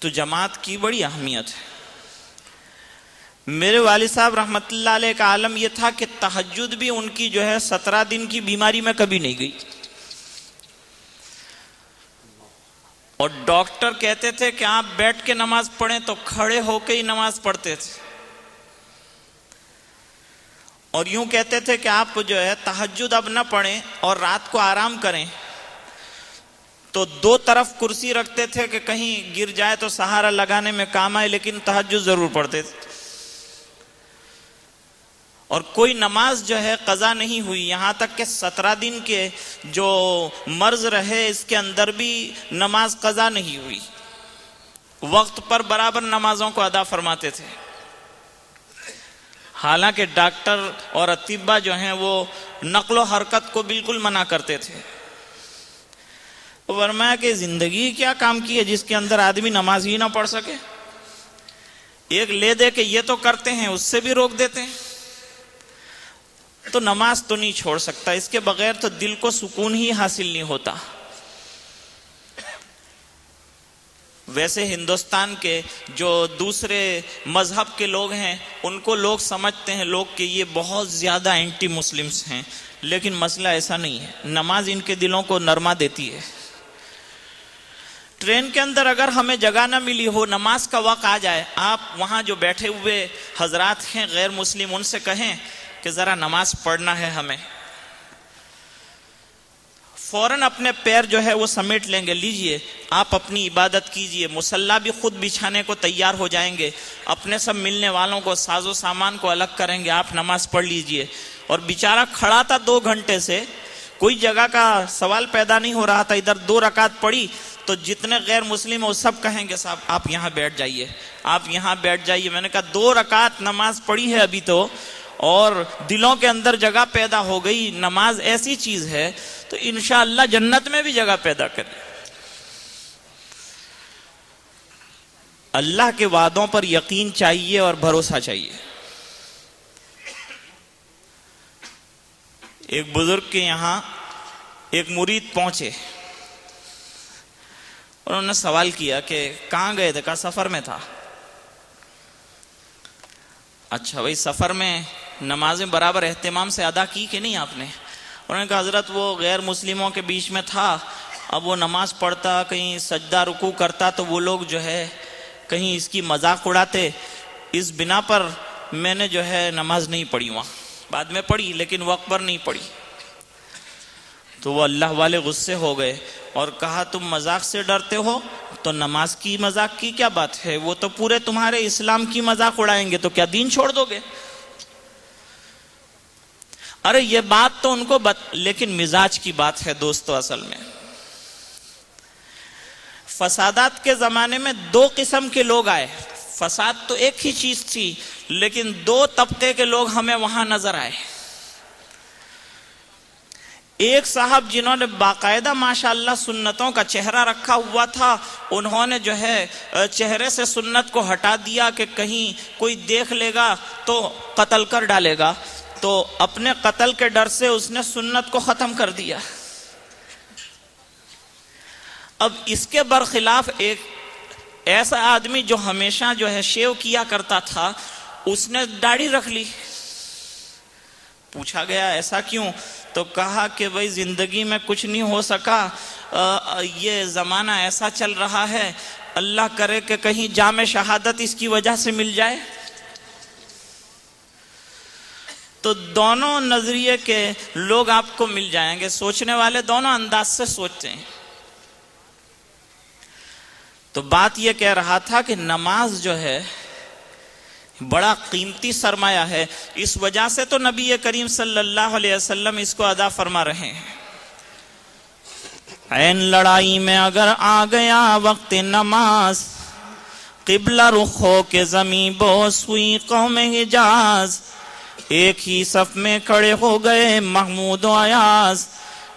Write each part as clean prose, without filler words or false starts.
تو جماعت کی بڑی اہمیت ہے۔ میرے والد صاحب رحمت اللہ علیہ کا عالم یہ تھا کہ تہجد بھی ان کی جو ہے 17 دن کی بیماری میں کبھی نہیں گئی، اور ڈاکٹر کہتے تھے کہ آپ بیٹھ کے نماز پڑھیں تو کھڑے ہو کے ہی نماز پڑھتے تھے، اور یوں کہتے تھے کہ آپ جو ہے تہجد اب نہ پڑھیں اور رات کو آرام کریں، تو 2 طرف کرسی رکھتے تھے کہ کہیں گر جائے تو سہارا لگانے میں کام آئے، لیکن تہجد ضرور پڑھتے تھے۔ اور کوئی نماز جو ہے قضا نہیں ہوئی، یہاں تک کہ 17 دن کے جو مرض رہے اس کے اندر بھی نماز قضا نہیں ہوئی، وقت پر برابر نمازوں کو ادا فرماتے تھے۔ حالانکہ ڈاکٹر اور اطباء جو ہیں وہ نقل و حرکت کو بالکل منع کرتے تھے۔ فرمایا کہ زندگی کیا کام کی ہے جس کے اندر آدمی نماز ہی نہ پڑھ سکے؟ ایک لے دے کہ یہ تو کرتے ہیں، اس سے بھی روک دیتے ہیں، تو نماز تو نہیں چھوڑ سکتا، اس کے بغیر تو دل کو سکون ہی حاصل نہیں ہوتا۔ ویسے ہندوستان کے جو دوسرے مذہب کے لوگ ہیں ان کو لوگ سمجھتے ہیں لوگ کہ یہ بہت زیادہ اینٹی مسلمز ہیں، لیکن مسئلہ ایسا نہیں ہے، نماز ان کے دلوں کو نرما دیتی ہے۔ ٹرین کے اندر اگر ہمیں جگہ نہ ملی ہو، نماز کا وقت آ جائے، آپ وہاں جو بیٹھے ہوئے حضرات ہیں غیر مسلم، ان سے کہیں کہ ذرا نماز پڑھنا ہے ہمیں، فوراً اپنے پیر جو ہے وہ سمیٹ لیں گے، لیجئے آپ اپنی عبادت کیجئے، مصلی بھی خود بچھانے کو تیار ہو جائیں گے، اپنے سب ملنے والوں کو ساز و سامان کو الگ کریں گے، آپ نماز پڑھ لیجئے۔ اور بیچارہ کھڑا تھا 2 گھنٹے سے، کوئی جگہ کا سوال پیدا نہیں ہو رہا تھا، ادھر 2 رکعت پڑھی تو جتنے غیر مسلم ہیں وہ سب کہیں گے صاحب آپ یہاں بیٹھ جائیے، آپ یہاں بیٹھ جائیے۔ میں نے کہا 2 رکعت نماز پڑھی ہے ابھی تو، اور دلوں کے اندر جگہ پیدا ہو گئی۔ نماز ایسی چیز ہے تو انشاءاللہ جنت میں بھی جگہ پیدا کرے۔ اللہ کے وعدوں پر یقین چاہیے اور بھروسہ چاہیے۔ ایک بزرگ کے یہاں ایک مرید پہنچے، انہوں نے سوال کیا کہ کہاں گئے تھے؟ کہا سفر میں تھا۔ اچھا بھائی، سفر میں نمازیں برابر اہتمام سے ادا کی کہ نہیں آپ نے؟ انہوں نے کہا حضرت وہ غیر مسلموں کے بیچ میں تھا، اب وہ نماز پڑھتا، کہیں سجدہ رکوع کرتا تو وہ لوگ جو ہے کہیں اس کی مذاق اڑاتے، اس بنا پر میں نے جو ہے نماز نہیں پڑھی، وہاں بعد میں پڑھی لیکن وقت پر نہیں پڑھی۔ تو وہ اللہ والے غصے ہو گئے اور کہا تم مذاق سے ڈرتے ہو تو نماز کی مذاق کی کیا بات ہے؟ وہ تو پورے تمہارے اسلام کی مذاق اڑائیں گے، تو کیا دین چھوڑ دو گے؟ ارے یہ بات تو ان کو لیکن مزاج کی بات ہے دوستو۔ اصل میں فسادات کے زمانے میں 2 قسم کے لوگ آئے، فساد تو ایک ہی چیز تھی لیکن 2 طبقے کے لوگ ہمیں وہاں نظر آئے۔ ایک صاحب جنہوں نے باقاعدہ ماشاءاللہ سنتوں کا چہرہ رکھا ہوا تھا، انہوں نے جو ہے چہرے سے سنت کو ہٹا دیا کہ کہیں کوئی دیکھ لے گا تو قتل کر ڈالے گا، تو اپنے قتل کے ڈر سے اس نے سنت کو ختم کر دیا۔ اب اس کے برخلاف ایک ایسا آدمی جو ہمیشہ جو ہے شیو کیا کرتا تھا، اس نے داڑھی رکھ لی۔ پوچھا گیا ایسا کیوں؟ تو کہا کہ بھائی زندگی میں کچھ نہیں ہو سکا، یہ زمانہ ایسا چل رہا ہے، اللہ کرے کہ کہیں جام شہادت اس کی وجہ سے مل جائے۔ تو دونوں نظریے کے لوگ آپ کو مل جائیں گے، سوچنے والے دونوں انداز سے سوچتے ہیں۔ تو بات یہ کہہ رہا تھا کہ نماز جو ہے بڑا قیمتی سرمایہ ہے، اس وجہ سے تو نبی کریم صلی اللہ علیہ وسلم اس کو ادا فرما رہے ہیں۔ عین لڑائی میں اگر آ گیا وقت نماز، قبلہ رخ ہو کے زمین بوس ہوئی قوم حجاز، ایک ہی صف میں کھڑے ہو گئے محمود و ایاز،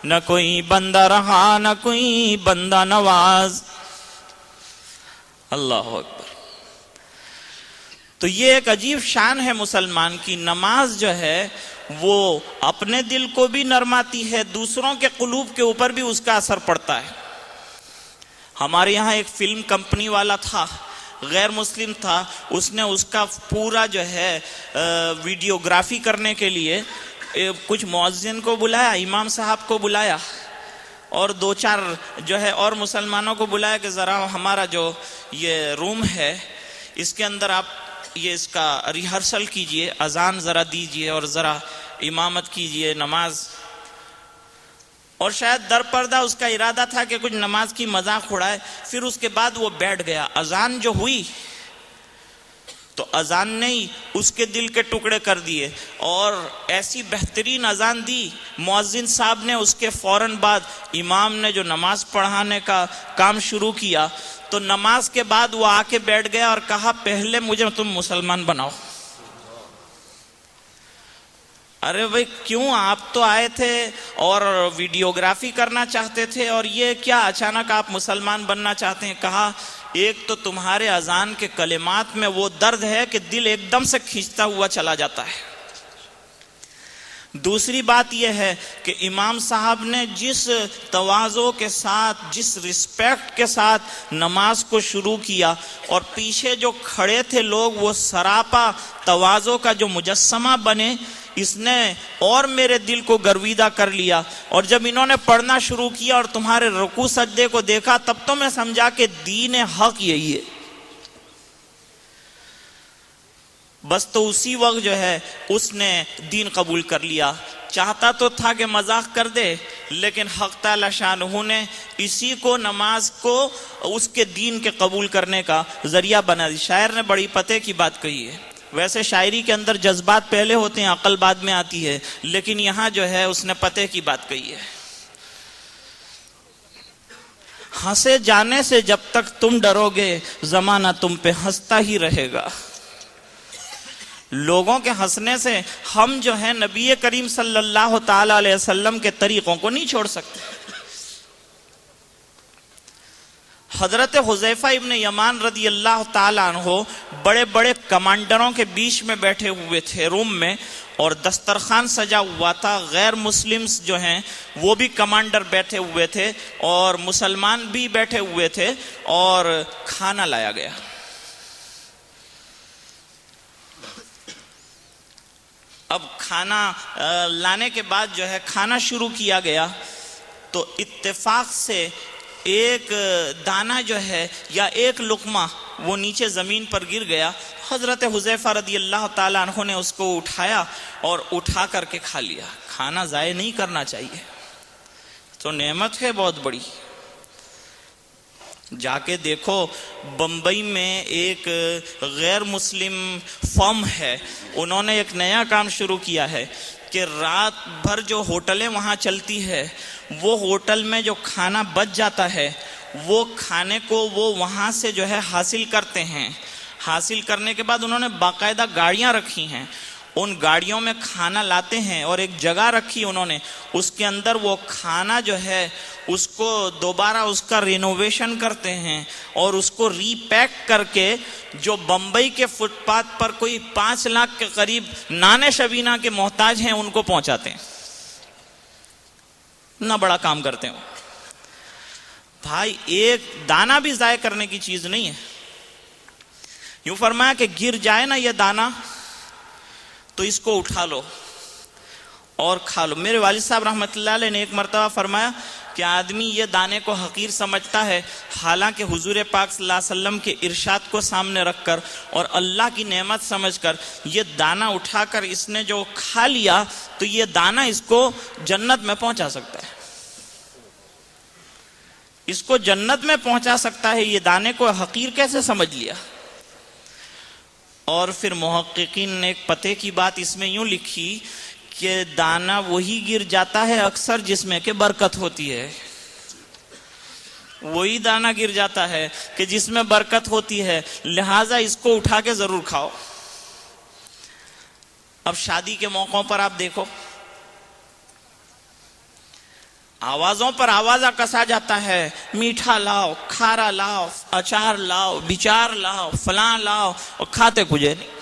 نہ کوئی بندہ رہا نہ کوئی بندہ نواز۔ اللہ اکبر۔ تو یہ ایک عجیب شان ہے مسلمان کی، نماز جو ہے وہ اپنے دل کو بھی نرماتی ہے، دوسروں کے قلوب کے اوپر بھی اس کا اثر پڑتا ہے۔ ہمارے یہاں ایک فلم کمپنی والا تھا، غیر مسلم تھا، اس نے اس کا پورا جو ہے ویڈیوگرافی کرنے کے لیے کچھ مؤذن کو بلایا، امام صاحب کو بلایا، اور 2-4 جو ہے اور مسلمانوں کو بلایا کہ ذرا ہمارا جو یہ روم ہے اس کے اندر آپ یہ اس کا ریہرسل کیجئے، اذان ذرا دیجئے اور ذرا امامت کیجئے نماز. اور شاید در پردہ اس کا ارادہ تھا کہ کچھ نماز کی مذاق اڑائے. پھر اس کے بعد وہ بیٹھ گیا. اذان جو ہوئی تو اذان نے ہی اس کے دل کے ٹکڑے کر دیے، اور ایسی بہترین اذان دی. مؤذن صاحب نے اس کے فوراً بعد امام نے جو نماز پڑھانے کا کام شروع کیا، تو نماز کے بعد وہ آ کے بیٹھ گیا اور کہا پہلے مجھے تم مسلمان بناؤ. ارے بھائی کیوں، آپ تو آئے تھے اور ویڈیوگرافی کرنا چاہتے تھے، اور یہ کیا اچانک آپ مسلمان بننا چاہتے ہیں؟ کہا ایک تو تمہارے اذان کے کلمات میں وہ درد ہے کہ دل ایک دم سے کھینچتا ہوا چلا جاتا ہے. دوسری بات یہ ہے کہ امام صاحب نے جس تواضع کے ساتھ، جس رسپیکٹ کے ساتھ نماز کو شروع کیا، اور پیچھے جو کھڑے تھے لوگ وہ سراپا تواضع کا جو مجسمہ بنے، اس نے اور میرے دل کو گرویدہ کر لیا. اور جب انہوں نے پڑھنا شروع کیا اور تمہارے رکوع سجدے کو دیکھا، تب تو میں سمجھا کہ دین حق یہی ہے. بس تو اسی وقت جو ہے اس نے دین قبول کر لیا. چاہتا تو تھا کہ مذاق کر دے، لیکن حق تعالی شانہ نے اسی کو نماز کو اس کے دین کے قبول کرنے کا ذریعہ بنا دی. شاعر نے بڑی پتے کی بات کہی ہے. ویسے شاعری کے اندر جذبات پہلے ہوتے ہیں، عقل بعد میں آتی ہے، لیکن یہاں جو ہے اس نے پتے کی بات کہی ہے. ہنسے جانے سے جب تک تم ڈرو گے، زمانہ تم پہ ہنستا ہی رہے گا. لوگوں کے ہنسنے سے ہم جو ہے نبی کریم صلی اللہ تعالی علیہ وسلم کے طریقوں کو نہیں چھوڑ سکتے. حضرت حذیفہ ابن یمان رضی اللہ تعالیٰ عنہ بڑے بڑے کمانڈروں کے بیچ میں بیٹھے ہوئے تھے روم میں، اور دسترخوان سجا ہوا تھا. غیر مسلم جو ہیں وہ بھی کمانڈر بیٹھے ہوئے تھے، اور مسلمان بھی بیٹھے ہوئے تھے، اور کھانا لایا گیا. اب کھانا لانے کے بعد جو ہے کھانا شروع کیا گیا، تو اتفاق سے ایک دانہ جو ہے یا ایک لقمہ وہ نیچے زمین پر گر گیا. حضرت حذیفہ رضی اللہ تعالیٰ عنہ نے اس کو اٹھایا اور اٹھا کر کے کھا لیا. کھانا ضائع نہیں کرنا چاہیے، تو نعمت ہے بہت بڑی. جا کے دیکھو بمبئی میں ایک غیر مسلم فرم ہے، انہوں نے ایک نیا کام شروع کیا ہے کہ رات بھر جو ہوٹلیں وہاں چلتی ہے، وہ ہوٹل میں جو کھانا بچ جاتا ہے وہ کھانے کو وہ وہاں سے جو ہے حاصل کرتے ہیں. حاصل کرنے کے بعد انہوں نے باقاعدہ گاڑیاں رکھی ہیں، ان گاڑیوں میں کھانا لاتے ہیں، اور ایک جگہ رکھی انہوں نے، اس کے اندر وہ کھانا جو ہے اس کو دوبارہ اس کا رینوویشن کرتے ہیں، اور اس کو ری پیک کر کے جو بمبئی کے فٹ پاتھ پر کوئی 5 لاکھ کے قریب نانے شبینہ کے محتاج ہیں ان کو پہنچاتے ہیں. نہ بڑا کام کرتے ہیں بھائی. ایک دانہ بھی ضائع کرنے کی چیز نہیں ہے. یوں فرمایا کہ گر جائے نا یہ دانہ تو اس کو اٹھا لو اور کھا لو. میرے والد صاحب رحمۃ اللہ علیہ نے ایک مرتبہ فرمایا کہ آدمی یہ دانے کو حقیر سمجھتا ہے، حالانکہ حضور پاک صلی اللہ علیہ وسلم کے ارشاد کو سامنے رکھ کر اور اللہ کی نعمت سمجھ کر یہ دانہ اٹھا کر اس نے جو کھا لیا، تو یہ دانہ اس کو جنت میں پہنچا سکتا ہے. اس کو جنت میں پہنچا سکتا ہے. یہ دانے کو حقیر کیسے سمجھ لیا؟ اور پھر محققین نے ایک پتے کی بات اس میں یوں لکھی کہ دانہ وہی گر جاتا ہے اکثر جس میں کہ برکت ہوتی ہے. وہی دانہ گر جاتا ہے کہ جس میں برکت ہوتی ہے، لہٰذا اس کو اٹھا کے ضرور کھاؤ. اب شادی کے موقعوں پر آپ دیکھو، آوازوں پر آوازہ کسا جاتا ہے، میٹھا لاؤ، کھارا لاؤ، اچار لاؤ، بچار لاؤ، فلاں لاؤ، اور کھاتے کچھ نہیں.